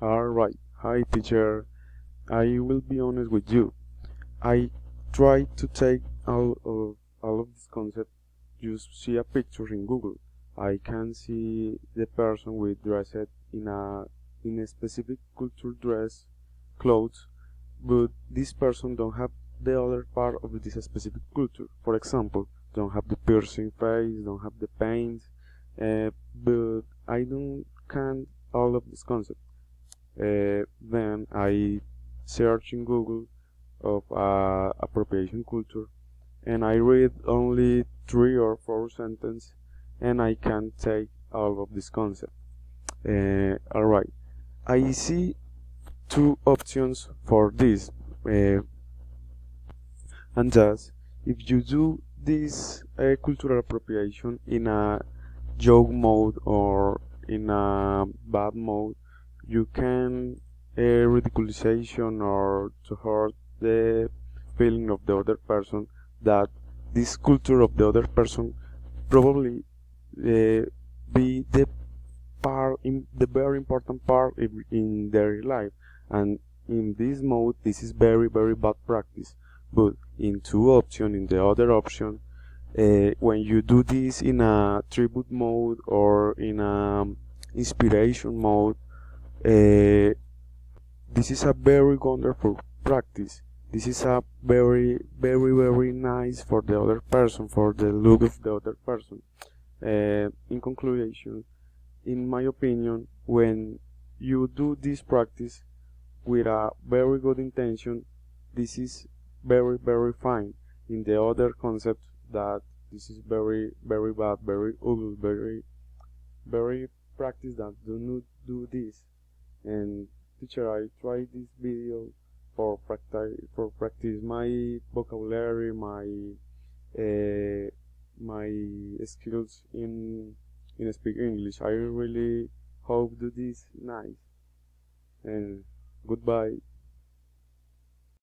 Alright, hi teacher. I will be honest with you. I try to take all of this concept. Just see a picture in Google. I can see the person with dressed in a specific culture dress clothes, but this person don't have the other part of this specific culture. For example, don't have the piercing face, don't have the paint, but I don't can all of this concept. Then I search in Google of appropriation culture, and I read only 3 or 4 sentences, and I can take all of this concept. Alright, I see two options for this, and thus, if you do this cultural appropriation in a joke mode or in a bad mode, you can ridiculization or to hurt the feeling of the other person that this culture of the other person probably be the very important part in their life, and in this mode this is very bad practice. But in the other option, when you do this in a tribute mode or in a inspiration mode, this is a very wonderful practice. This is a very nice for the other person, for the look of the other person. In conclusion, in my opinion, when you do this practice with a very good intention, this is very fine. In the other concept, that this is very bad, very ugly, very practice that do not do this. And teacher, I try this video for practice my vocabulary, my skills in speak English. I really hope do this nice, and goodbye.